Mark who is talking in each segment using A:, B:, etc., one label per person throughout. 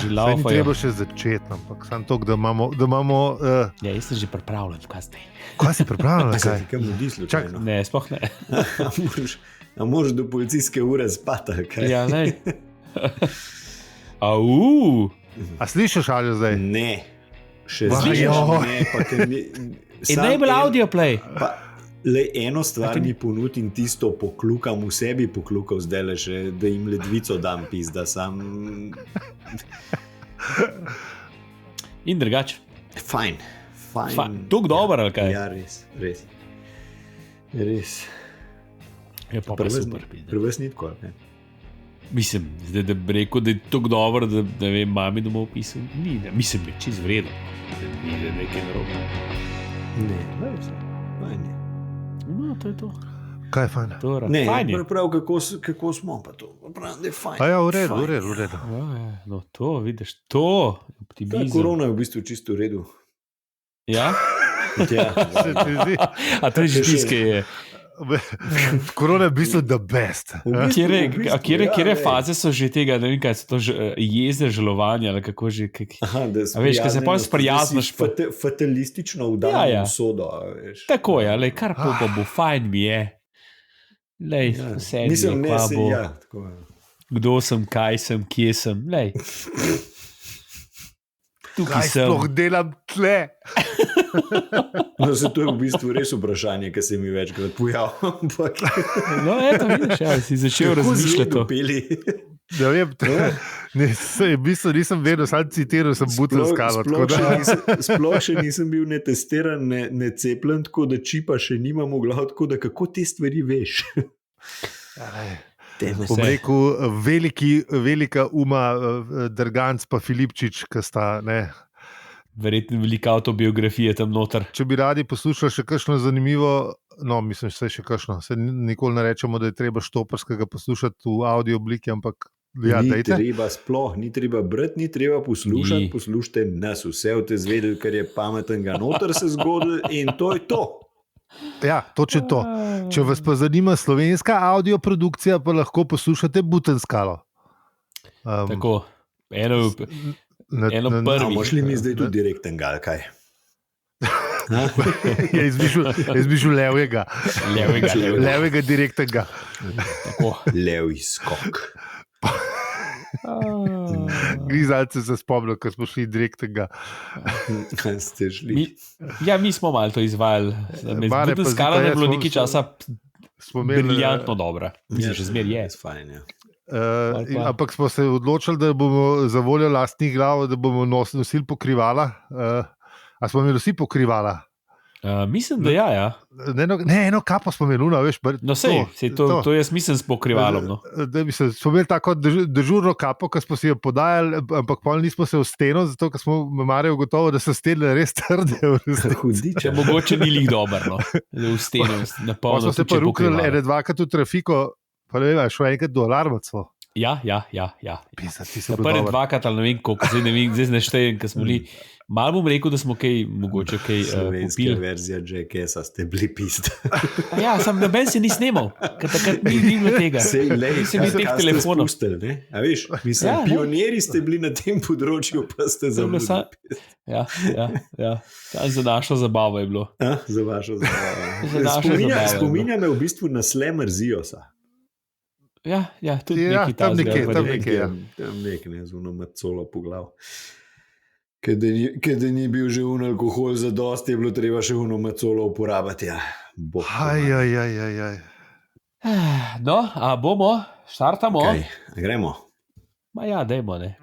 A: že
B: Ni
A: laufajo.
B: treba še začeti, ampak samo to, da imamo
A: Ja, jaz sem že pripravljen, kaj zdaj.
B: kaj si pripravljen?
C: Se
B: Kaj?
C: ti kam mudi slučajno?
A: Ne, sploh ne.
C: A moraš do policijske ure spati, kaj?
A: Ja, ne. Au!
B: A slišiš ali zdaj?
C: Ne, še
B: Slišiš?
C: ne, pa ker mi...
A: In najbolj audio play.
C: Pa, le eno stvar mi ponudi in tisto poklukam, v sebi poklukam zdaj le še, da jim ledvico dam pizda, sam...
A: In drugače.
C: Fajn.
A: Tuk dober, ali kaj?
C: Ja, res.
A: Je pa super.
C: Pri vas ni tako, ne?
A: Mislim, zdaj, da bi rekel, da je tuk dober, da vem, mami domov pisal. Ni, ne. Mislim, da je čist vredno. Ni, da je nekaj narobe.
C: Ne, fajn je.
A: No, to je to.
B: Kaj je fajn?
C: Ne,
A: Fajn je.
C: prav kako smo pa to. Pravim, da je fajn.
B: A ja, v redu.
A: Ja, no, to, vidiš, to.
C: Ta
A: Optimizem.
C: korona je v bistvu čisto v redu.
A: Ja?
C: Ja,
B: Se ti zdi?
A: A to je že tiske je.
B: Korona je v bistvu the best.
A: Kjere faze so že tega, ne vem kaj, so to jezne žalovanja, ali kako že,
C: Aha, da
A: a veš, ko se pol sprijazniš pa-
C: fatalistično vdano
A: Ja, ja.
C: usodo, a veš.
A: tako je, ale kar pa bo, fajn mi je. Lej, vse
C: Mislim,
A: je,
C: ne,
A: kva
C: se,
A: bo,
C: ja, tako je.
A: kdo sem, kaj sem, kje sem, lej. Tukaj
B: Kaj
A: sem.
B: sploh delam tle?
C: No, se to je v bistvu res vprašanje, ki se mi večkrat pojavlja. Ampak
A: No, eto, vidiš, ja, si začel razmišljati to.
C: Peli.
B: Ne vem, v bistvu nisem vedel, sam citiral sem Butenskalo.
C: Sploh še nisem bil ne testiran, ne cepljen, tako da čipa še nimam v glavu, tako da kako te stvari veš.
B: Bom rekel, velika uma, Drganc pa Filipčič, ki sta, ne.
A: Verjetno velika autobiografija tam noter.
B: Če bi radi poslušali še kakšno zanimivo, no, mislim, še kakšno, se nikoli ne rečemo, da je treba Štoparskega poslušati v audio obliki, ampak ja,
C: Ni
B: dajte.
C: treba sploh, ni treba brati, ni treba poslušati, poslušajte nas, vse boste zvedeli, kar je pametnega noter se zgodilo in to je to.
B: Ja, točno to. Če vas pa zanima slovenska audio produkcija, pa lahko poslušate Butenskalo.
A: Tako, eno
B: A
A: prvi.
C: Moš li mi zdaj tudi direkten gal, kaj?
B: Je izmišljal levega. Levega direktnega.
A: Tako.
C: Levi skok.
B: Grizalce se spomnil, ko smo šli direktnega.
C: Kaj ste šli?
A: Mi smo malo to izvajali.
B: Mare, pa
A: Skala
B: zdaj
A: je bilo
B: smo-
A: nekaj časa
B: Smo imeli,
A: briljantno dobra. Mislim, še zmer je.
C: Fajn, ja.
B: ampak smo se odločili, da bomo za voljo lastnih glav, da bomo nosili pokrivala. A smo imeli vsi pokrivala?
A: Mislim, da ja.
B: Ne, eno kapo smo imeli, veš.
A: No, to jaz mislim s pokrivalom. No.
B: Smo imeli tako dežurno kapo, ki smo si jo podajali, ampak pol nismo se v steno, zato ker smo imeli gotovo, da so stene res trde.
A: Če mogoče ni lih dober, no. V steno, na
B: Pa
A: polno.
B: smo se pa ruknili ene dvakrat v trafiko, pa ne vem, šlo enkrat do alarmacov.
A: Ja.
B: Pisa, ti si bil
A: Prvi
B: dober.
A: dvakrat, ali ne vem koliko, zdaj neštejem, ker smo bili. Malo bom rekel, da smo kaj, mogoče kaj
C: Slovenska
A: popili.
C: verzija Jackass-a ste bili pist.
A: Ja, sam noben se ni snimal, ker takrat ni bilo tega. Nisem imel teh telefonov.
C: A veš, mislim,
A: Ja, ne.
C: pionirji ste bili na tem področju, pa ste
A: To je bilo
C: zamudili.
A: Ja. Samo za našo zabavo je bilo.
C: Za vašo zabavo.
A: Za našo zabavo.
C: Spominja me v bistvu na Slammer Ziosa.
A: Ja, tudi
B: Ja,
A: nekaj
B: tam
A: takega,
B: nekje, tam
A: verjetno.
B: nekje. Ja.
C: Tam nekaj, z uno macolo po glav. Ker da ni bil že un alkohol za dosti, je bilo treba še uno macolo uporabiti. Ja. Bog
B: Aj.
A: No, a bomo, štartamo?
C: Kaj, gremo.
A: Ma ja, dajmo, ne.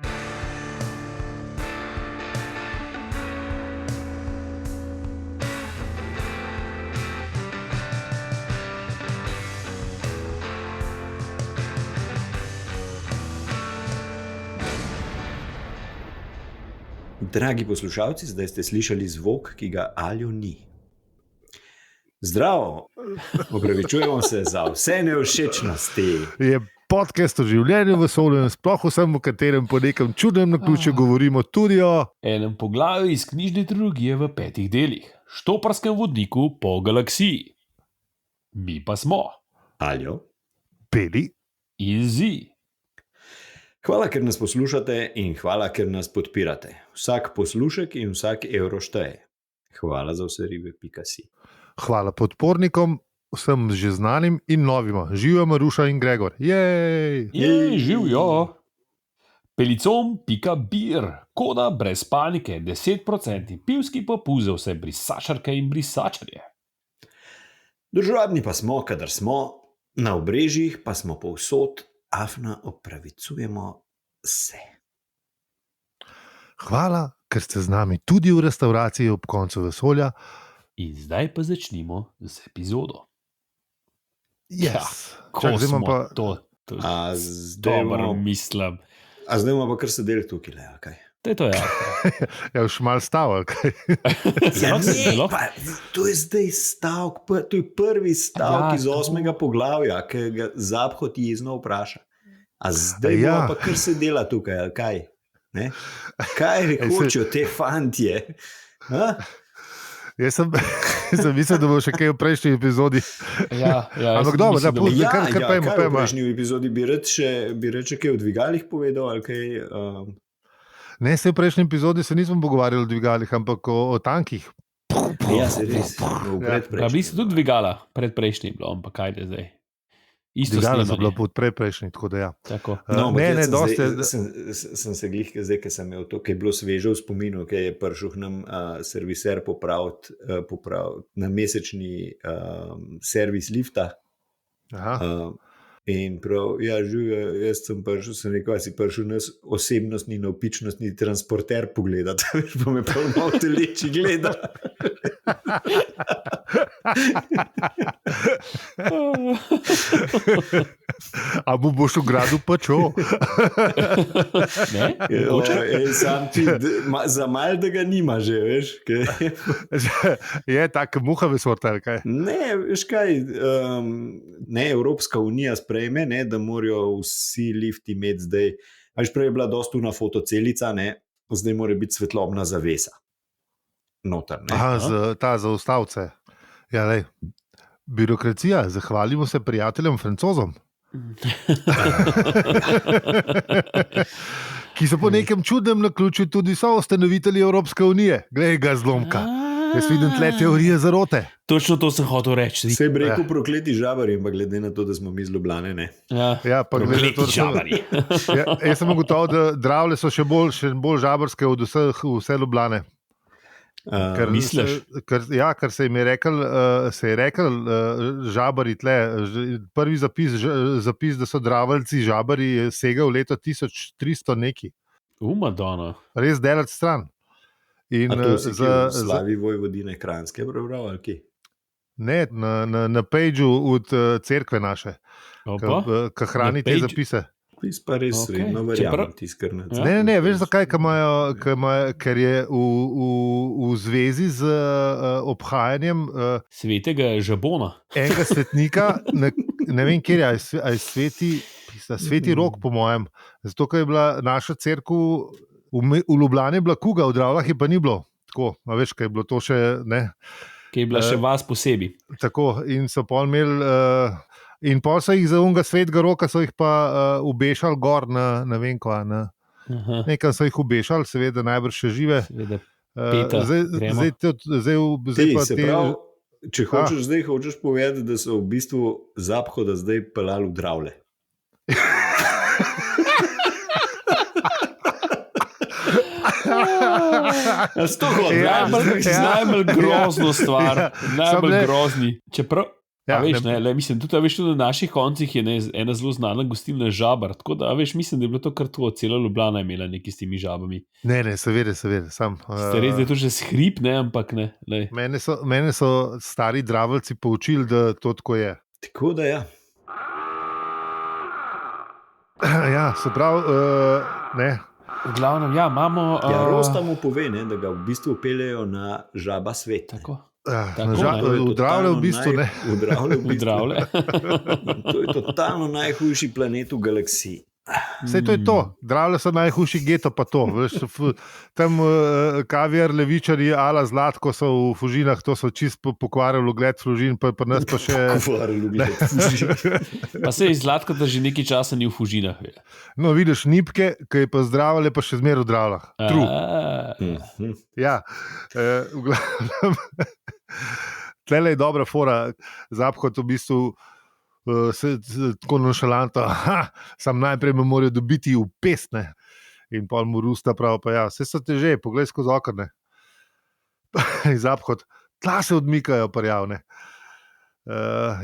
C: Dragi poslušalci, zdaj ste slišali zvok, ki ga Aljo ni. Zdravo, opravičujemo se za vse nevšečnosti.
B: Je podcast o življenju, vesolju in sploh vsem, v katerem po nekem čudnem naključju govorimo tudi o
A: Enem poglavju iz knjižne trilogije v 5 delih. Štoparskem vodniku po galaksiji. Mi pa smo
C: Aljo,
B: Peli.
A: in Zi.
C: Hvala, ker nas poslušate in hvala, ker nas podpirate. Vsak poslušek in vsak evro šteje. Hvala za vse ribe.si.
B: Hvala podpornikom, vsem že znanim in novima. Živijo Maruša in Gregor. Jej!
A: Živijo. Pelicom.bir, koda brez panike, 10% pivski popust za vse brisačarke in brisačarje.
C: Družabni pa smo, kadar smo, na obrežjih pa smo povsod, afna opravicujemo se.
B: Hvala, ker ste z nami tudi v restavraciji ob koncu vesolja.
A: In zdaj pa začnimo z epizodo.
B: Yes.
A: Ko
B: Čak, zdaj imam
A: smo
B: pa,
A: to
C: A zdaj
A: dobro
C: imamo,
A: mislim.
C: a zdaj imamo pa kar sedeli tukaj, le, kaj?
A: To je ja.
B: ja, už mal stavek.
A: Zelo.
C: To je zdaj stavek, to je prvi stavek iz 8. poglavja, ki ga Zapho ti jezno vpraša. A zdaj
B: Ja.
C: pa kar se dela tukaj, ali kaj? Ne? Kaj hočejo te fantje? Ha?
B: Jaz sem mislil, da bo še kaj v prejšnji epizodi. Ampak dobro, da pusti, kar pojmo.
C: Kaj v prejšnji epizodi bi rad še kaj o dvigalih povedal, ali kaj?
B: Ne, se v prejšnji epizodi se nismo pogovarjali o dvigalih, ampak o tankih.
C: Ja, se res.
A: Ja, bi se tudi dvigala, predprejšnji bilo, ampak kaj je zdaj? Isto
B: Dvigala so
A: snemanje.
B: bila pod predprejšnji, tako da ja.
A: Tako.
C: No,
B: ne, dosti
C: sem se glih, zdaj, ker sem imel to, ki je bilo sveže v spominu, ki je prišel k nam serviser popraviti na mesečni servis lifta.
B: Aha.
C: In prav, ja, živijo, jaz sem prišel, sem rekel, si prišel nas osebnostni, navpičnostni transporter pogledati, veš, pa me prav malo teleči gleda.
B: A boš v gradu pačo?
A: Ne?
C: Sam ti, za mal, da ga nima že, veš.
B: Je tak muhavi sorta, ali kaj?
C: Ne, veš kaj, ne, Evropska unija sprejme, ne, da morajo vsi lifti imeti zdaj, veš, prej je bila dosta una fotocelica, ne, zdaj mora biti svetlobna zavesa. Notar, ne.
B: Aha, ta za ustavce. Ja, lej. Birokracija, zahvalimo se prijateljem Francozom. Ki so po nekem čudnem naključju tudi soustanovitelji Evropske unije. Glej ga zlomka. Jaz vidim tle teorije zarote.
A: Točno to sem hotel reči.
C: Se je rekel prokleti žabari, ampak glede na to, da smo mi z Ljubljane, ne.
B: Ja, pa glede na to,
A: Prokleti žabari.
B: Jaz sem ugotovil, da Dravlje so še bolj žabarske od vse Ljubljane.
A: Misliš?
B: Ker se jim je rekel, žabari tle, prvi zapis, da so Dravljci žabari, je segel v leto 1300 neki.
A: Madonna.
B: Res delati stran. In
C: A to si Slavi Vojvodine Kranjske prebral, ali ki?
B: ne, na pageu od cerkve naše, ki hrani te zapise.
C: Tis pa res
A: Okej.
C: sredno verjamem, tiskrne.
A: Ja.
B: Ne, veš zakaj, ker je v zvezi z obhajanjem
A: Svetega žabona.
B: enega svetnika, ne vem, kjer je, a je sveti Rok, po mojem. Zato, ker je bila naša cerkev v Ljubljani bila kuga, v Dravljah je pa ni bilo. Tako, a veš, kaj je bilo to še, ne?
A: Ki je bila še vas posebej.
B: Tako, in so pol imeli, in pol so jih za unga svetega Roka, so jih pa obešali gor na, ne vem kva, nekam so jih obešali, seveda najbrž še žive.
A: Seveda. Peta, gremo.
B: Zdaj pa
C: Se
B: te...
C: pravi, če hočeš zdaj hočeš povedati, da so v bistvu Zapho, da zdaj pelali v Dravlje.
A: Najbolj grozno stvar, najbolj grozni. Čeprav, veš, mislim, tudi na naših koncih je ena zelo znana gostilna Žabar, tako da veš, mislim, da je bilo to kar to, cela Ljubljana je imela neki s temi žabami.
B: Ne, seveda, sam.
A: Ste res, da je to že skrip, ne, ampak ne.
B: Mene so stari Dravljci poučili, da to tako je.
C: Tako da ja.
B: Ja, se pravi, ne.
A: V glavnem, ja, imamo...
C: Rosta mu pove, ne, da ga v bistvu peljejo na žaba svet.
A: Tako.
B: V Dravlje v bistvu ne.
C: V Dravlje v bistvu.
A: Dravlje.
C: To je totalno najhujši planet v galaksiji.
B: Vse to je to, Dravlje so najhujši geto, pa to. Veš, tam kaviar, levičari, ala Zlatko so v Fužinah, to so čisto pokvarili ugled Fužin, pa nas pa še...
C: Pokvarili ugled Fužin.
A: Pa se iz Zlatka, da že nekaj časa ni v Fužinah.
B: No, vidiš, Nipke, ki je pa Zdravlje, pa še zmeraj v Dravljah. Ja, v glavnem... Tlele je dobra fora, Zaphod v bistvu tako nonšalantno, sam najprej me morajo dobiti v pesne in pol mu Rusta prav, pa ja, vse so teže, poglej skozi okne. In Zaphod, tla se odmikajo parjavne.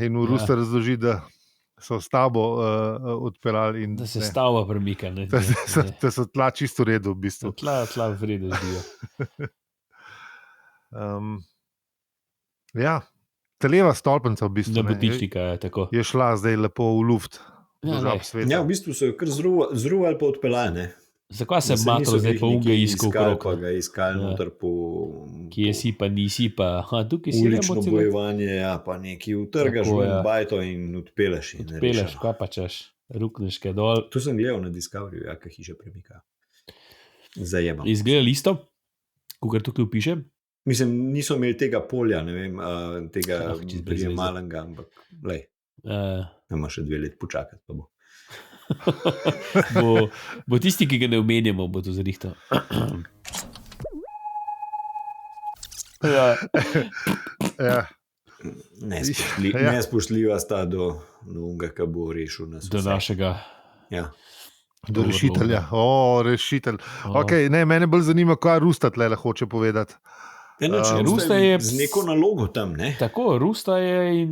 B: In v Rusta razloži, da so stavbo odpeljali.
A: Da se stavba premika.
B: Da so tla čisto v redu v bistvu.
A: Tla v redu zdijo.
B: Ja, televa stolpenca v bistvu
A: je
B: šla zdaj lepo v luft.
C: Ja, v bistvu so jo kar zruvali pa odpeljali.
A: Zakaj se matro zdaj pa unga iskal krok?
C: Pa ga iskali noter po...
A: Kje si pa nisi pa? Tukaj si
C: ulično bojevanje, ja, pa neki utrgaš v bajto in odpeleš.
A: Odpeleš, kaj pa češ, rukneš kaj dol.
C: Tu sem gledal na Discovery, jaka hiša premika. Zajemam.
A: Izgleda listo, kukar tukaj upiše?
C: Mislim, niso imeli tega polja, ne vem, tega malenga, ampak lej, ima še 2 leti počakati, pa bo.
A: bo tisti, ki ga ne omenjamo, bo to zrihtal.
B: Ja.
C: Nespoštljiva sta do unga, ki bo rešil nas.
A: Do našega.
C: Ja.
B: Do rešitelja. Rešitelj. Okay, ne, mene bolj zanima, kaj Rusta tle hoče povedati.
A: Rusta je
C: z neko nalogo tam, ne?
A: Tako, Rusta je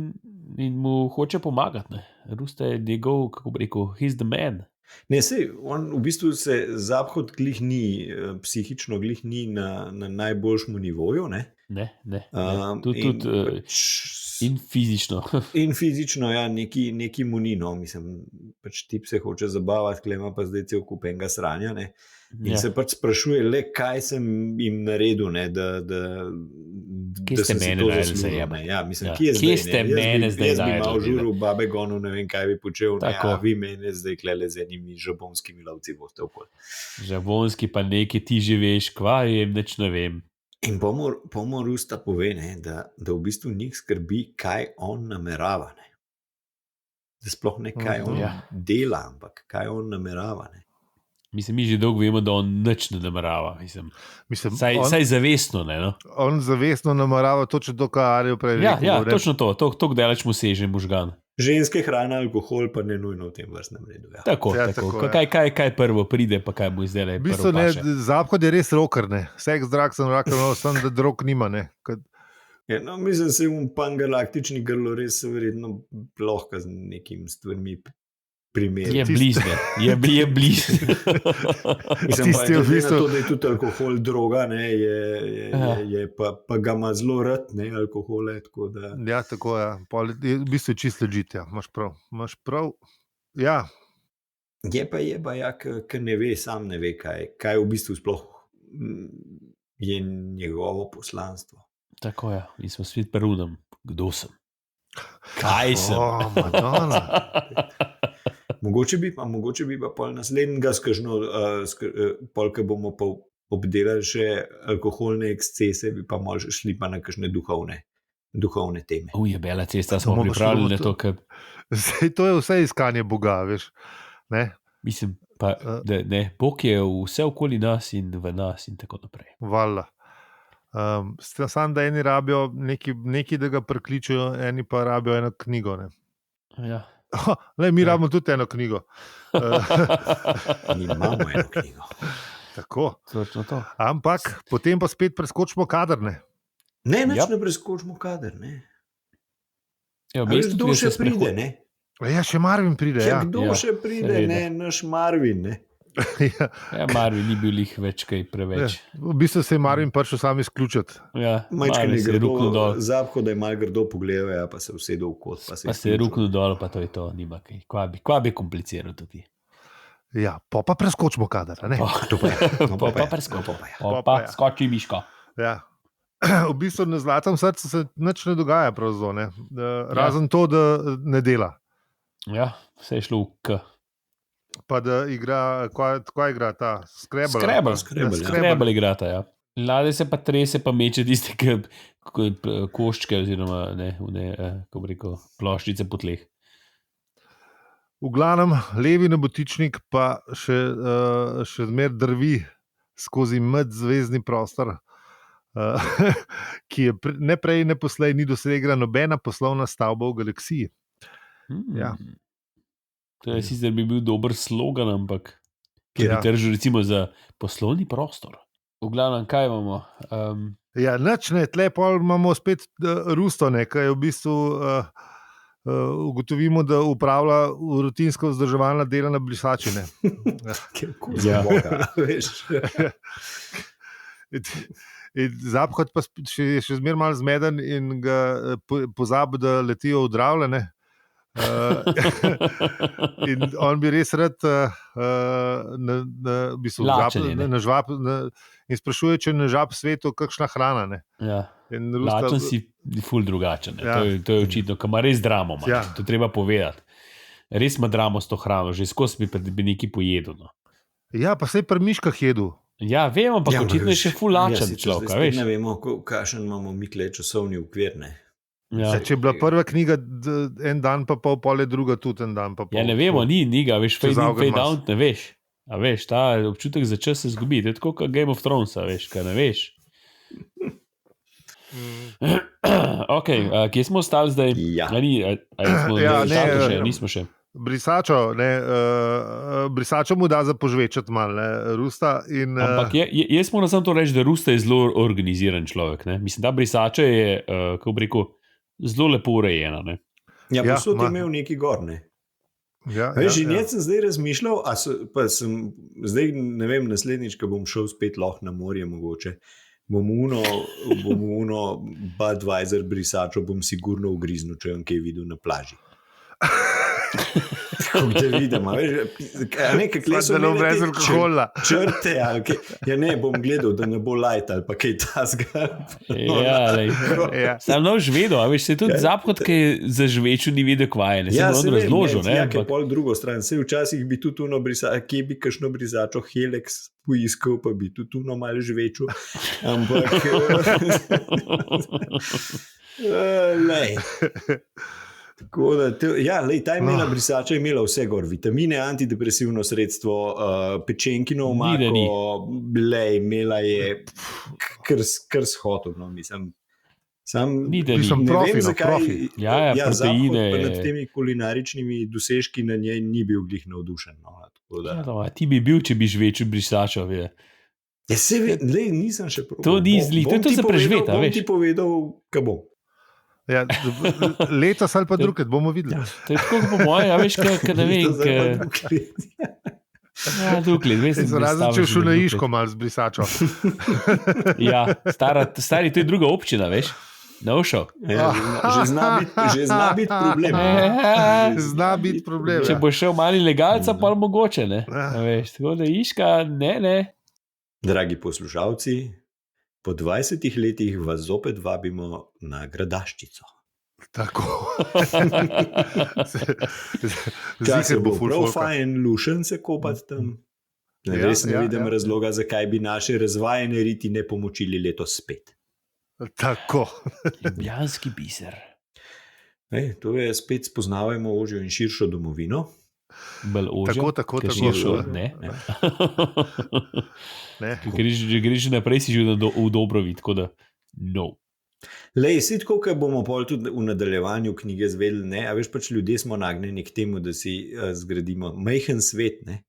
A: in mu hoče pomagati, ne? Rusta je njegov, kako bi rekel, he's the man.
C: Ne, sej, on v bistvu se Zaphod glih ni, psihično glih ni na najboljšem nivoju, ne?
A: Ne. Tudi in fizično.
C: In fizično, ja, neki mu ni, no, mislim, pač tip se hoče zabavati, klema pa zdaj cel kup enega sranja, ne? In se pač sprašuje, le kaj sem jim naredil, ne, da
A: kje ste mene
C: zaslužil. Ja, mislim, kje
A: ste mene zdaj
C: jaz bi malo žuril babe gonu, ne vem, kaj bi počel, ne, a vi mene zdaj klele z enimi žabonskimi lovci boste okoli.
A: Žabonski pa nekaj ti že veš, kva jem, neč ne vem.
C: In pomor Rusta pove, ne, da v bistvu njih skrbi, kaj on namerava. Ne. Da sploh ne kaj on dela, ampak kaj on namerava. Ne.
A: Mislim, mi že dolgo vemo, da on nič ne namerava. Saj zavestno, ne? No?
B: On zavestno namerava točno to, kar Arijo prej rekel.
A: Ja, točno to. Tok daleč mu seže možgan.
C: Ženske hrana, alkohol pa ne nujno v tem vrstnem redu. Ja.
A: Tako. Kaj prvo pride, pa kaj mu zdaj prvo paše.
B: Zaphod je res roker, ne? Seks, drag, sem rakal, no, sem da drog nima, ne?
C: Ja, no, mislim, se v pangalaktični grlo res verjetno lahko z nekim stvarmi primeri.
A: Je blizne. Je blizne.
C: Mislim, pa je to, da je tudi alkohol droga, ne, pa ga ima zelo rad, ne, alkohole, tako da...
B: Ja, tako, ja. V bistvu je čist legit, ja. Imaš prav. Ja.
C: Je pa, ja, ker ne ve, sam ne ve, kaj v bistvu sploh je njegovo poslanstvo.
A: Tako, ja. In smo svet perudem. Kdo sem? Kaj sem?
B: Madonna.
C: Mogoče bi pa pol naslednjega pol, ko bomo pa obdelali še alkoholne ekscese, bi pa malo šli pa na kakšne duhovne teme.
A: Je bela cesta, smo pripravili na to, ker...
B: To je vse iskanje Boga, veš. Ne?
A: Mislim, pa, da ne, Bog je vse okoli nas in v nas in tako naprej.
B: Valjda. Sam, da eni rabijo neki, da ga prekličajo, eni pa rabijo eno knjigo, ne.
A: Ja.
B: Mi rabimo tudi eno knjigo.
C: Mi imamo eno knjigo.
B: Tako.
A: Točno to.
B: Ampak potem pa spet preskočimo kader, ne?
C: Ne preskočimo kader, ne.
A: Kdo
C: še pride, ne?
B: Ja, še Marvin pride, ja.
C: Kdo še pride, ne, naš Marvin, ne.
A: Marvin ni bil jih več kaj preveč.
B: V bistvu se je Marvin prišel sam izključiti.
C: Majčkaj ne grdo, Zaphod je malo grdo pogledal, pa se usedel v kot.
A: Pa se je ruknil dol, pa to je to, nima kaj. Kva bi kompliciral tudi.
B: Ja, pa preskočimo kadar, ne?
A: Pa skoči Miško.
B: Ja. V bistvu na Zlatem srcu se nič ne dogaja pravzaprav, ne? Razen to, da ne dela.
A: Ja, vse je šlo v k.
B: Pa da igra, kaj igra ta
A: Skrebel igrata, ja. Lade se pa trese, pa meče tiste koščke oziroma kako bi rekel, ploščice po tleh.
B: V glavnem, levi nebotičnik pa še zmer drvi skozi medzvezdni prostor, ki je ne prej, ne poslej ni dosegla nobena poslovna stavba v galaksiji. Ja.
A: To je sicer bi bil dober slogan, ampak ki bi držal recimo za poslovni prostor. V glavnem, kaj imamo?
B: Ja, nič ne, tle pol imamo spet Rusto, ki je v bistvu ugotovimo, da upravlja rutinsko vzdrževalna dela na brisačine.
C: Ja,
B: veš. Zaphod pa še zmer malo zmeden in ga pozabi, da letijo v Dravljene. In on bi res rad na žvab in sprašuje, če na žab svetu kakšna hrana. Ne?
A: Ja. Lačen si ful drugačen. Ja. To je očitno, ko ima res dramo. Ja. To treba povedati. Res ima dramo s to hrano, že skozi bi nekaj pojedel. No.
B: Ja, pa sej pri miškah jedu.
A: Ja, vemo, pa očitno je še ful lačen človek.
C: Ne vemo, kakšen imamo mi tle časovni ukvir.
B: Ja. Če je bila prva knjiga en dan pa pol je druga tudi en dan pa pol.
A: Ja, ne vemo, ni ga, veš, fade out, ne veš. A veš, ta občutek za čas se zgubi. To je tako kot Game of Thrones, veš, kaj ne veš. Ok, kje smo ostali zdaj?
C: Ja.
A: Nismo še.
B: Brisačo mu da za požvečati malo, Rusta.
A: Ampak jaz moram samo to reči, da Rusta je zelo organiziran človek. Ne? Mislim, da Brisača je, kako bi rekel, zelo lepo urejena. Ne?
C: Ja, pa so ti imel neki gor, ne? Veš, jaz sem zdaj razmišljal, zdaj ne vem, naslednjič, ko bom šel spet lahko na morje mogoče, bom uno Budweiser Brisačo bom sigurno ugriznil, če bom kaj videl na plaži. Kako te vidim, nekaj so
B: brez alkohola.
C: Črte, ja ne, bom gledal, da ne bo light ali pa kaj tasga.
A: Sam nož vedel, a veš, se tudi Zaphod, ki je za žveču ni videl kvajene, se je on razložil.
C: Ja, ki je pol drugo stran, se včasih bi tudi uno brisačo, kje bi kakšno brisačo Helix poiskal, pa bi tudi uno malo žveču, ampak lej. Tako da, ta imela brisača je imela vse gor, vitamine, antidepresivno sredstvo, pečenkino omako, imela je kar shoto, no, mislim.
A: Ne
C: vem, zakaj
A: proteine.
C: Zaphod nad temi kulinaričnimi dosežki na njej ni bil glih navdušen. No,
A: ti bi bil, če bi žvečil brisačo.
C: Ja, nisem še probal.
A: To ni zli, to je za preživeti.
C: Bom ti povedal, kaj bom.
B: Ja, letos ali pa druget, bomo videli.
A: Ja, to je tako po moje, veš, kaj ne vem. Ja, duklet.
B: Razen, če šel na Iško malo z brisačo.
A: Ja, stari, to je druga občina, veš. Naušel.
C: Že zna biti problem.
B: Zna biti problem.
A: Če bo šel mali legalca, pa mogoče, ne. Veš, tako da Iška, ne.
C: Dragi poslušalci, po 20 letih vas zopet vabimo na Gradaščico.
B: Tako.
C: Zdaj se bo prav fajn lušen se kopati tam. Res ne vidim razloga, zakaj bi naše razvajene riti ne pomočili letos spet.
B: Tako.
A: Ljubljanski biser.
C: To je spet spoznavajmo ožjo in širšo domovino.
A: Bolj ožjo.
B: Tako.
A: Širšo, ne. Greš naprej, si že v Dobrovi, tako da no.
C: Lej, si tako, kaj bomo pol tudi v nadaljevanju knjige zvedeli, ne? A veš, pač ljudje smo nagnjeni k temu, da si zgradimo majhen svet, ne?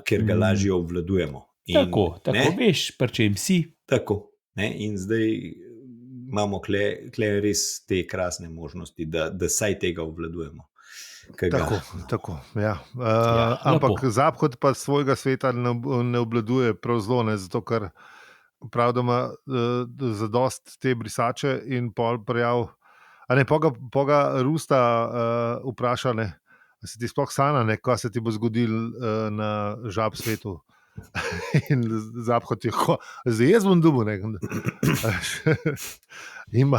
C: Ker ga lažje obvladujemo.
A: Tako, veš, pa čem si.
C: Tako, ne? In zdaj imamo kle res te krasne možnosti, da saj tega obvladujemo.
B: Tako, ja. Ampak Zaphod pa svojega sveta ne obvladuje prav zelo, ne, zato ker prav, da ima zadost te brisače in pol prijav, poga Rusta vpraša, ne, se ti sploh sana, ne, kaj se ti bo zgodil na žab svetu. In Zaphod je, zdaj jaz bom dobil, ne.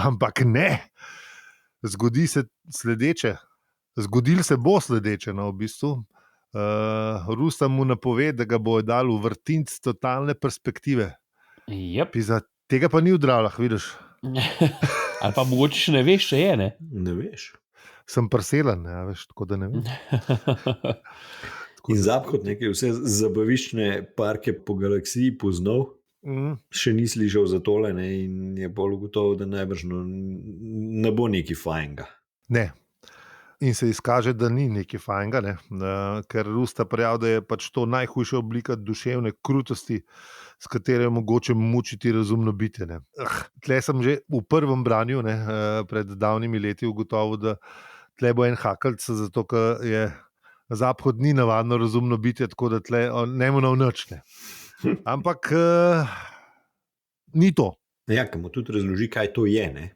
B: Ampak ne, zgodi se sledeče. Zgodil se bo sledeče, no, v bistvu. Rusta mu napove, da ga bo dal v vrtinc totalne perspektive.
A: Yep.
B: Tega pa ni v Dravljah, vidiš.
A: Ali pa mogoče še ne veš, če je, ne?
C: Ne veš.
B: Sem parcelen, ja, veš, tako da ne vem.
C: In Zaphod nekaj vse zabaviščne parke po galaksiji poznal, še ni slišal za tole, ne, in je bolj gotovo, da najbrž ne bo neki fajnga.
B: Ne. In se izkaže, da ni neki fajnga, ne? Ker Rusta pravi, da je pač to najhujša oblika duševne krutosti, s katero je mogoče mučiti razumno bitje. Tle sem že v prvem branju, ne, pred davnimi leti ugotovil, da tle bo en hakalc, zato ker je Zaphod ni navadno razumno bitje, tako da tle ne mu navnačne. Ampak ni to.
C: Ja, ki mu tudi razloži, kaj to je, ne?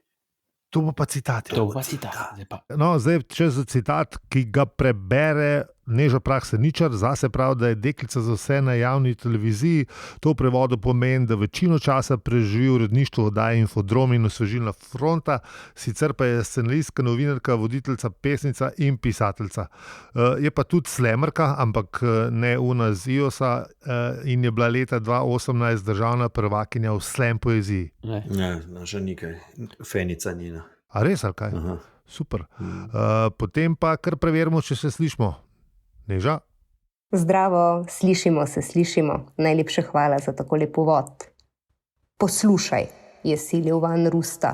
B: To bo pa citat. Zdaj, če za citat, ki ga prebere Neža Prah Seničar, zase pravi, da je deklica za vse na javni televiziji. To v prevodu pomeni, da večino časa preživi uredništvo oddaje Infodrom in Osvežilna fronta, sicer pa je scenaristka, novinarka, voditeljica, pesnica in pisateljica. Je pa tudi slemerka, ampak ne una z IOS-a, in je bila leta 2018 državna prvakinja v slam poeziji.
C: Ne, naša nekaj, fenica njena.
B: A res, ali kaj? Aha. Super. Potem pa kar preverimo, če se slišimo. Neža?
D: Zdravo, slišimo. Najlepša hvala za tako lep uvod. Poslušaj, je silil van Rusta.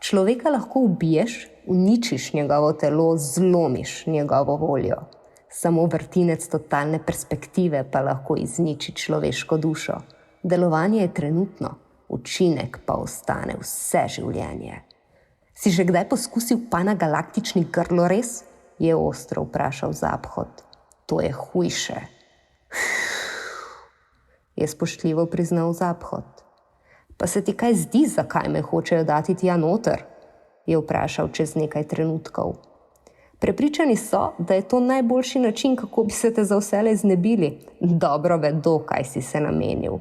D: Človeka lahko ubiješ, uničiš njegovo telo, zlomiš njegovo voljo. Samo vrtinec totalne perspektive pa lahko izniči človeško dušo. Delovanje je trenutno, učinek pa ostane vse življenje. Si že kdaj poskusil panagalaktični grlorez? Je ostro vprašal Zaphod. To je hujše. Je spoštljivo priznal Zaphod. Pa se ti kaj zdi, zakaj me hočejo dati tja noter? Je vprašal čez nekaj trenutkov. Prepričani so, da je to najboljši način, kako bi se te za vselej znebili. Dobro vedo, kaj si se namenil.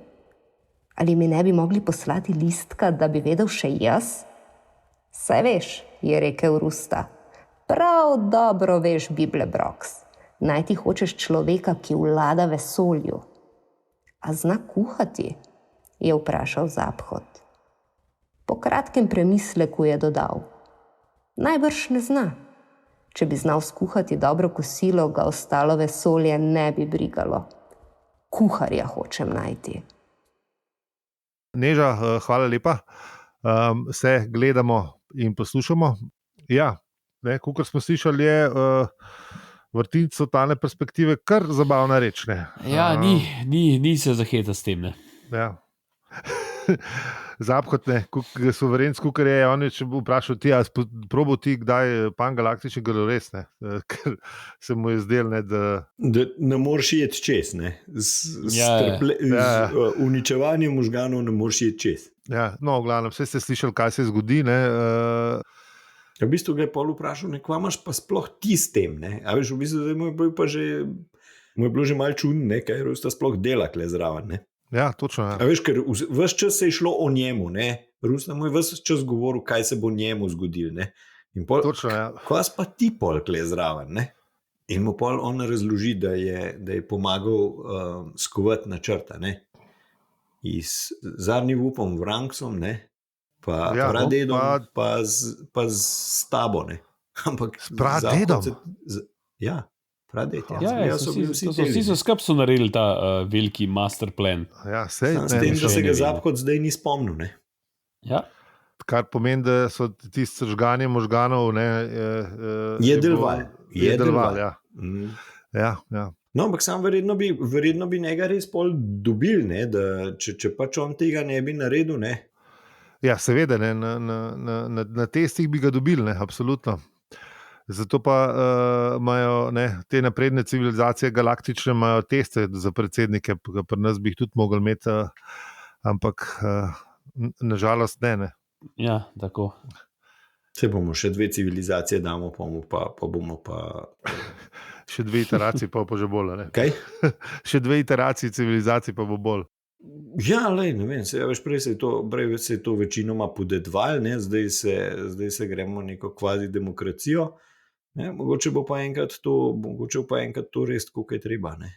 D: Ali mi ne bi mogli poslati listka, da bi vedel še jaz? Saj veš, je rekel Rusta. Prav dobro veš, Biblebrox. Najti hočeš človeka, ki vlada vesolju. A zna kuhati? Je vprašal Zaphod. Po kratkem premisleku je dodal. Najbrž ne zna. Če bi znal skuhati dobro kosilo, ga ostalo vesolje ne bi brigalo. Kuharja hočem najti.
B: Neža, hvala lepa. Se gledamo in poslušamo. Ja, kakor smo slišali, je vrtinc totalne perspektive kar zabavna reč.
A: Ja, ni se zaheta s tem. Ne.
B: Ja. Zaphod, suverenc, kukar je, on je vprašal ti, a probal ti kdaj pangalaktični grlorez, ker se mu je zdel, da
C: ne moreš jeti čez, ne. Z uničevanjem možganov ne moreš jeti čez.
B: Ja, no, v glavnem, vse ste slišali, kaj se zgodi, ne.
C: V bistvu ga je pol vprašal, kva imaš pa sploh ti s tem, ne? A veš, v bistvu, da mu je bilo že malo čudno, kaj Rusta sploh dela kle zraven, ne?
B: Ja, točno. Ja.
C: A veš, ker ves čas se je šlo o njemu, ne? Rusta mu je ves čas govoril, kaj se bo njemu zgodil, ne? In pol,
B: točno, ja.
C: Kva pa ti pol kle zraven, ne? In mu pol on razloži, da je pomagal skovati načrta, ne? Z zadnjim upom Vranksom, ne? Pa pradedom, pa s tabo, ne. Ampak
B: s pradedom?
C: Ja, praded.
A: Vsi so skupaj naredili ta veliki master plan.
B: Ja,
C: s tem, da se ga Zaphod zdaj ni spomnil, ne.
A: Ja.
B: Kar pomeni, da so tisti žganje možganov, ne,
C: je delval.
B: Ja. Ja.
C: No, ampak sam verjetno bi njega res pol dobil, ne, da če pač on tega ne bi naredil, ne.
B: Ja, seveda, ne, na testih bi ga dobili, ne, absolutno. Zato pa imajo te napredne civilizacije galaktične imajo teste za predsednike, pri nas bi jih tudi mogli imeti, ampak nažalost ne.
A: Ja, tako.
C: Se bomo še 2 civilizacije damo, pa bomo pa...
B: Še 2 iteracije, pa že bolj, ne?
C: Kaj?
B: Še 2 iteracije civilizacij, pa bo bolj.
C: Ja, lej, ne vem, prej se je to večinoma podedval, ne, zdaj se gremo neko kvazi demokracijo, Ne, mogoče bo pa enkrat to res, kako je treba. Ne.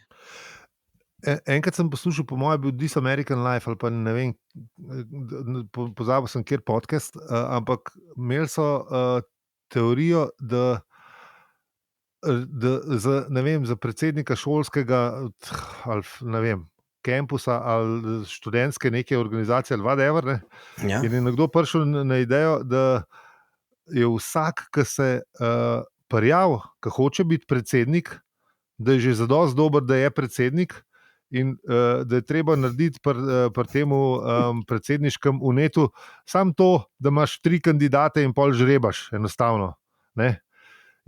B: Enkrat sem poslušal, po mojem, bil This American Life, ali pa ne vem, pozabil sem, kjer podcast, ampak imeli so teorijo, da za predsednika šolskega ali ne vem, kampusa ali študentske neke organizacije ali whatever, ne,
C: Ja.
B: in je nekdo prišel na idejo, da je vsak, ki se prijavi, ki hoče biti predsednik, da je že zadosti dober, da je predsednik, in da je treba narediti pri temu predsedniškem unetu samo to, da imaš 3 kandidate in pol žrebaš, enostavno. Ne?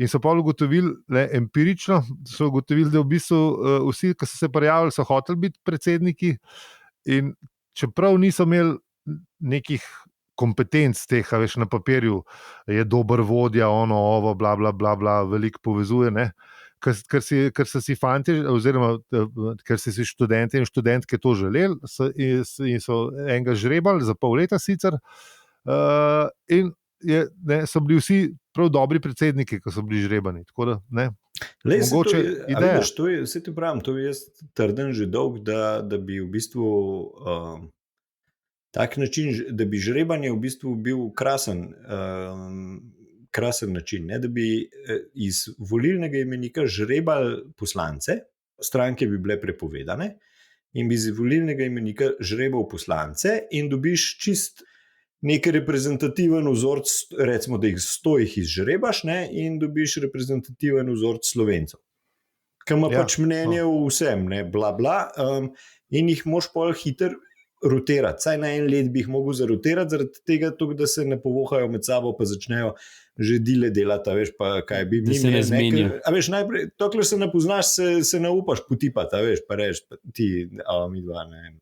B: In so pol ugotovili, empirično so ugotovili, da v bistvu vsi, ki so se prijavili, so hoteli biti predsedniki, in čeprav niso imeli nekih kompetenc teh, a veš, na papirju je dober vodja, ovo, bla, bla, bla, bla, veliko povezuje, ne. Ker so si fanti, oziroma ker so si študenti in študentke to želeli, in so enega žrebali za pol leta sicer, in so bili vsi prav dobri predsedniki, ko so bili žrebani. Tako da, ne.
C: Lej,
B: Mogoče ideja.
C: Vse ti pravim, to jaz trdim že dolgo, da bi v bistvu tak način, da bi žrebanje v bistvu bil krasen način, ne? Da bi iz volilnega imenika žrebali poslance, stranke bi bile prepovedane, in bi iz volilnega imenika žrebal poslance in dobiš čist nek reprezentativen vzorc, recimo, da jih 100 izžrebaš, ne? In dobiš reprezentativen vzorc Slovencev, ki ima pač mnenje o vsem, ne? Bla, bla, in jih moš pol hitro rotirati. Saj na 1 let bi jih mogel zarotirati, zaradi tega, da se ne povohajo med sabo, pa začnejo že dile delati, veš, pa kaj bi
A: da se ne zmenijo.
C: A veš, najprej, dokler se ne poznaš, se ne upaš potipati, veš, pa reš, ti, mi dva, ne vem.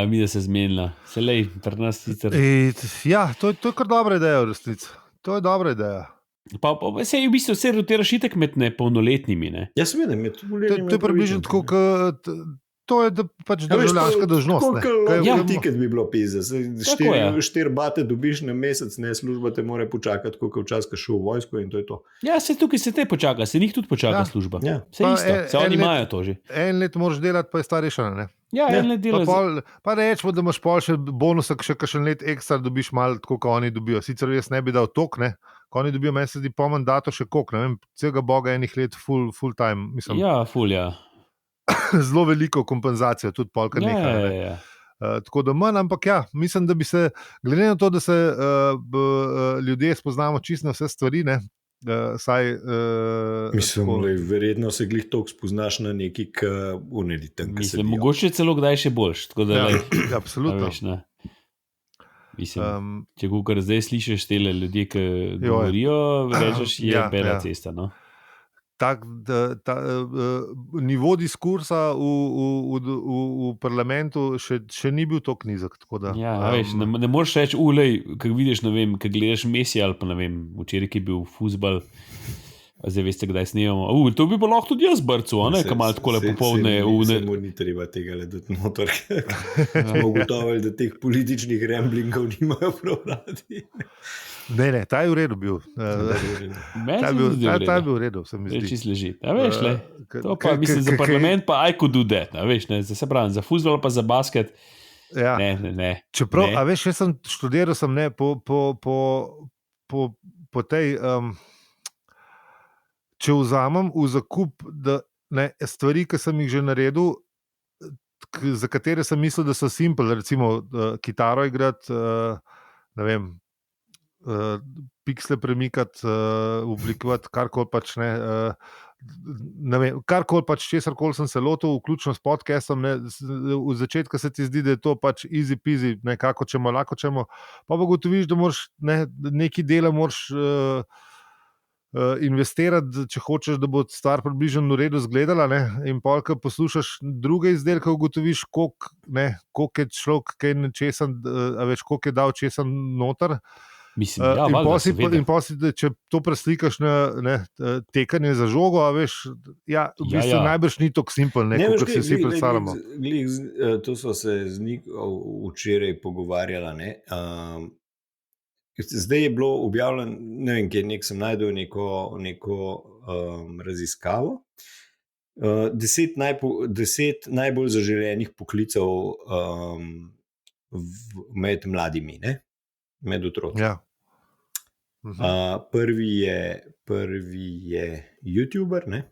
A: Mi da se zmenila. Se lej, pri nas sicer.
B: Ja, to je kar dobra ideja v resnici. To je dobra ideja.
A: Pa se v bistvu vse rotiraš itak med nepolnoletnimi, ne?
C: Ja, seveda, med polnoletnimi.
B: To je približno tako, to je pač državljanska dolžnost.
C: Ja, tiket bi bilo pizza. 4 bate dobiš na mesec, ne, služba te mora počakati, koliko včasih šel v vojsko, in to je to.
A: Ja, se tukaj se te počaka, se njih tudi počaka služba.
C: Ja.
A: Se isto, se oni imajo to že.
B: 1 let moraš delati, pa je stvar rešena, ne?
A: Ja, 1 let delaš.
B: Pa rečemo, da imaš pol še bonusa, še kakšen let ekstra dobiš malo, tako kot oni dobijo. Sicer jaz ne bi dal tok, ne? Ko oni dobijo, meni se zdi po mandatu še koliko, ne vem, celega boga enih let full time, mislim.
A: Ja, full, ja.
B: Zelo veliko kompenzacijo, tudi polka nekaj.
A: Ja.
B: Tako da manj, ampak ja, mislim, da bi se, glede na to, da se ljudje spoznamo čisto na vse stvari, ne, saj...
C: Mislim, verjetno se glih toliko spoznaš na neki, ki unedi tam, ki se
A: Mislim, mogoče celo kdaj še boljš, tako da...
B: Ja, absolutno.
A: Veš, ne. Mislim, če kukor zdaj slišiš tele ljudje, ki govorijo, rečeš, je bela cesta, no.
B: Nivo diskursa v parlamentu še ni bil tako nizek.
A: Ja, veš, ne moreš reči, kaj vidiš, ne vem, kaj gledaš Messi ali pa ne vem, včeraj je bil fuzbal, zdaj veste, kdaj snemamo. To bi pa lahko tudi jaz brcu, ne, kaj malo tako popoldne.
C: Ni treba tega ledati noter. Smo ugotovili, da teh političnih ramblingov nimajo prav radi.
B: Ne, ta je v redu bil. Ta je bil v redu, se mi zdi.
A: Čist leži. A veš, le, to pa mislim za parlament, pa I could do that, a veš, ne, se pravim, za fuzbol pa za basket, ne.
B: Čeprav, a veš, jaz sem študiral, ne, po tej, če vzamem v zakup, da ne, stvari, ki sem jih že naredil, za katere sem mislil, da so simple, recimo kitaro igrati, ne vem, piksle premikati, oblikovati, karkoli pač ne, ne vem, karkoli pač, česarkoli sem se lotil, vključno s podcastom, ne, v začetku se ti zdi, da je to pač easy peasy, nekako čemo, lahko čemo, pa gotoviš, da moraš neki dela moraš investirati, če hočeš, da bo stvar približno v redu izgledala, ne, in pol, ko poslušaš druge izdelke, ugotoviš, koliko je človek kaj nečesa, a veš, koliko je dal česa noter.
A: Mislim, ja, valjda,
B: in potem, če to preslikaš na tekanje za žogo, a veš, ja, v bistvu najbrž ni tako simpel, kot se vsi predstavljamo.
C: To so se z njim včeraj pogovarjala, ne. zdaj je bilo objavljeno, ne vem, kje sem najdel neko raziskavo. 10 najbolj zaželenih poklicev med mladimi, ne? Med otroki.
B: Ja.
C: Prvi je YouTuber, ne?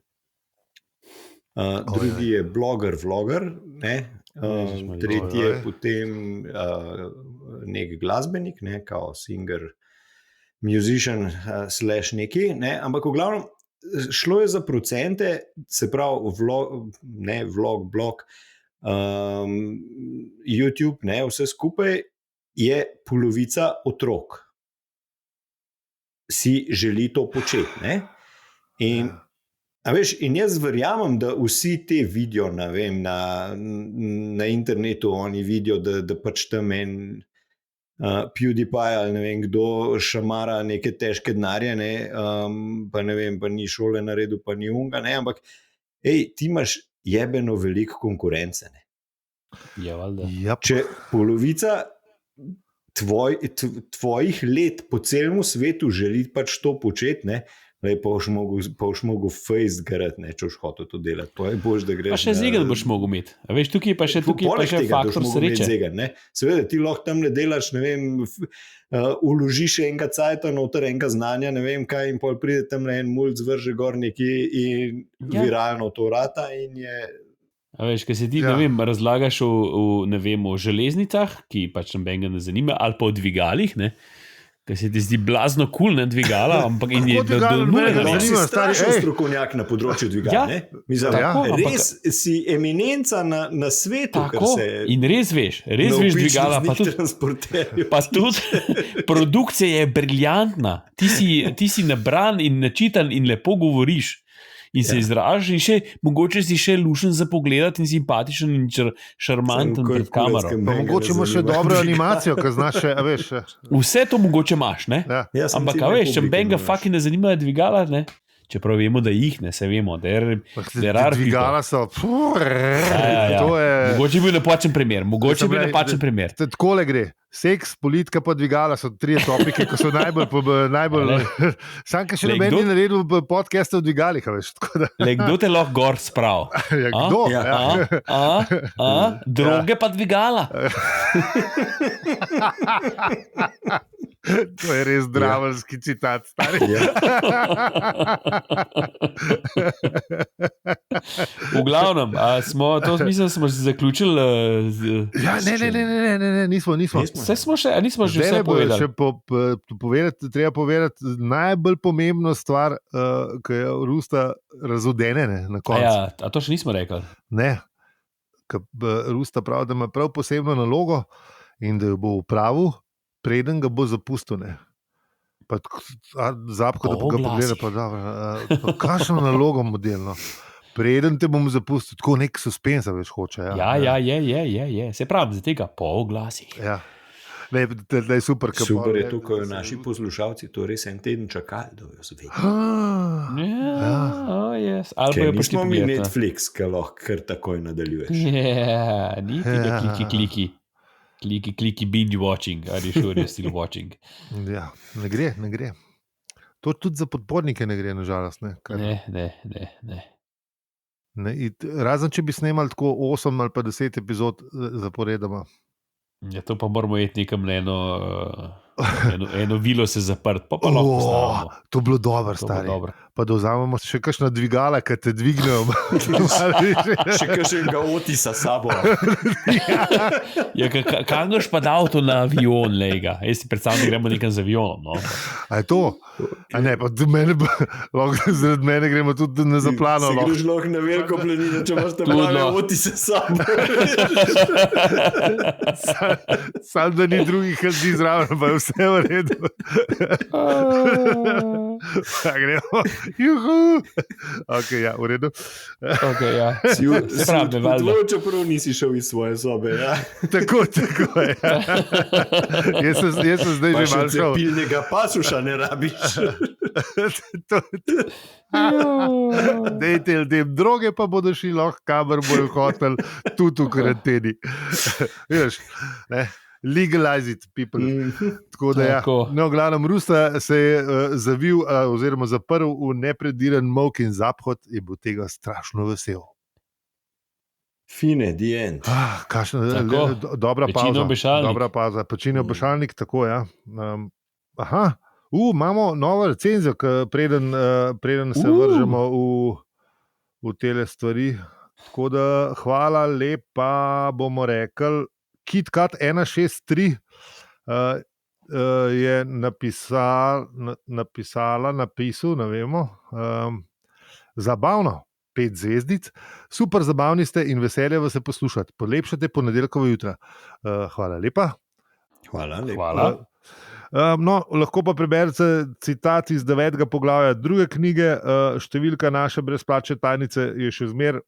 C: Drugi je bloger, vloger, ne? Tretji je potem nek glasbenik, ne? Kao singer, musician / neki, ne? Ampak v glavnem šlo je za procente, se pravi vlog, blog, YouTube, ne? Vse skupaj je polovica otrok. Si želi to početi, ne? In in jaz verjamem, da vsi te vidijo, ne vem, na internetu, oni vidijo, da pač tam en PewDiePie ali ne vem kdo šamara neke težke denarje, ne, pa ne vem, pa ni šole naredil, pa ni unga, ne, ampak ti imaš jebeno veliko konkurence, ne.
A: Ja, valjda.
B: Yep.
C: Če polovica tvojih let po celem svetu želi pač to početi, ne, pa boš mogel fejst garati, ne, če boš hotel to delati. Pa je boš, da greš.
A: Pa še zegan boš mogel imeti. A veš, tukaj pa še faktor sreče.
C: Zegan, ne. Seveda, ti lahko tam ne delaš, ne vem, uložiš enega cajta noter, enega znanja, ne vem kaj, in pol pride tam en mulj, zvrže gor neki in viralno to rata in je...
A: A veš, kaj se ti, ne vem, razlagaš ne vem, o železnicah, ki pač nobenega ne zanima, ali pa o dvigalih, ne, kaj se ti zdi blazno cool, ne, dvigala, ampak in je
C: si strašen strokovnjak na področju dvigal, ne? Res si eminenca na svetu,
A: tako, in res veš dvigala, pa tudi produkcija je briljantna, ti si nabran in načitan in lepo govoriš. In se izražaš, in še, mogoče si še lušen za pogledati in simpatičen in šarmanten pred kamero.
B: Mogoče imaš še dobro animacijo, ki znaš še, a veš.
A: Vse to mogoče imaš, ne?
B: Ja.
A: Ampak, a veš, če benga fucking ne zanimajo dvigala, ne? Čeprav vemo, da jih ne, se vemo, da je
B: dvigala so.
A: Mogoče je bil napačen primer.
B: Takole gre. Seks, politika pa dvigala so 3 topike, ko so najbolj sam, ki še ne meni naredil podcast o dvigalih, veš.
A: Kdo te lahko gor sprav?
B: Kdo?
A: Droge pa dvigala.
B: To je res dravelski citat, stari.
A: V glavnem, to smisel smo že zaključili.
B: Ne, nismo.
A: Nismo že vse povedali.
B: Treba povedati najbolj pomembno stvar, ki je Rusta razodene na koncu.
A: A to še nismo rekli?
B: Ne, Rusta pravi, da ima prav posebno nalogo in da jo bo upravil, preden ga bo zapustil, ne. Pa Zapko, da ga pogleda, pa da, kakšno nalogo modelno. Preden te bom zapustil, tako nek suspensa več hoče.
A: Je. Se pravi, za tega po oglasih.
B: Ja. Ne, da je super.
C: Super je tukaj naši poslušalci, to res en teden čakali, da jo zvedo. Ker nismo mi Netflix, ki lahko kar takoj nadaljuješ.
A: Niti da kliki binge watching, ali sure you're still watching.
B: Ja, ne gre. To tudi za podpornike ne gre, nažalost.
A: Ne.
B: Razen, če bi snemali tako 8 ali pa 10 epizod zaporedoma.
A: Ja, to pa moramo iti nekam na eno vilo se zaprt, pa lahko postavimo.
B: To bi bilo dobro, stari. Pa da vzamemo še kakšna dvigala, ki te dvignejo.
C: Še kakšnega Otisa sabo.
B: Ja,
A: kaj pa da avto na avion, lega? Jaz si predstavljam, da gremo nekam z avionom, no?
B: A je to? A ne, pa zaradi mene gremo tudi na zaplano.
C: Si greš lahko na veliko planino, če imaš tam male Otise sabo.
B: Sam da ni drugih ljudi zraven, pa je vse v redu. Gremo. Juhu. Ok, ja, v redu.
A: Ok, ja.
C: Si odločil, čeprav nisi šel iz svoje sobe, ja.
B: Tako, ja. Jaz sem zdaj že malo šel.
C: Pa še cepilnega pasuša ne rabiš.
B: Dejte ljudem droge, pa bodo šli lahko, kamor bojo hotel, tudi v karanteni. Vidiš, ne? legalize it, people. Tako da,
A: Tako.
B: no, glavnem, Rusta se je zavil, oziroma zaprl v neprediran molk in zaphod, je bil tega strašno vesel.
C: Fine, the end.
B: Kakšna dobra
A: Pečino
B: pauza.
A: obešalnik.
B: Dobra pauza. Pečino obešalnik, tako, ja. Aha, imamo novo recenzijo, preden se vržemo v tele stvari. Tako da, hvala lepa, bomo rekli, KitKat 163 je napisal, ne vemo, zabavno, 5 zvezdic, super zabavni ste in veselje vas je poslušati. Polepšate ponedeljkovo jutra. Hvala lepa.
C: Hvala lepa.
A: Hvala.
B: No, lahko pa preberete citat iz 9. poglavja 2. knjige, številka naše brezplačne tajnice je še zmer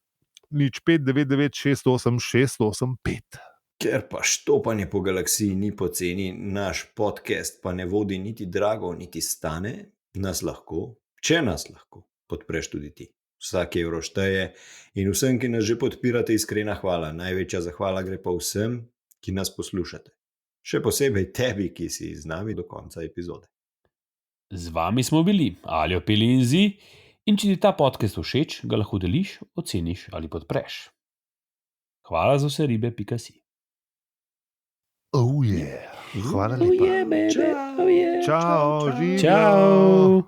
B: 0599686685.
C: Ker pa štopanje po galaksiji ni poceni, naš podcast pa ne vodi niti drago, niti stane, nas lahko, če nas lahko, podpreš tudi ti. Vsak evro šteje in vsem, ki nas že podpirate, iskrena hvala. Največja zahvala gre pa vsem, ki nas poslušate. Še posebej tebi, ki si z nami do konca epizode.
A: Z vami smo bili Aljo, Peli in Zi, in če ti ta podcast všeč, ga lahko deliš, oceniš ali podpreš. Hvala za vse ribe.si.
B: Oh yeah. Hvala lepa.
A: Oh yeah, baby. Oh yeah.
B: Čau, živjo.
A: Čau.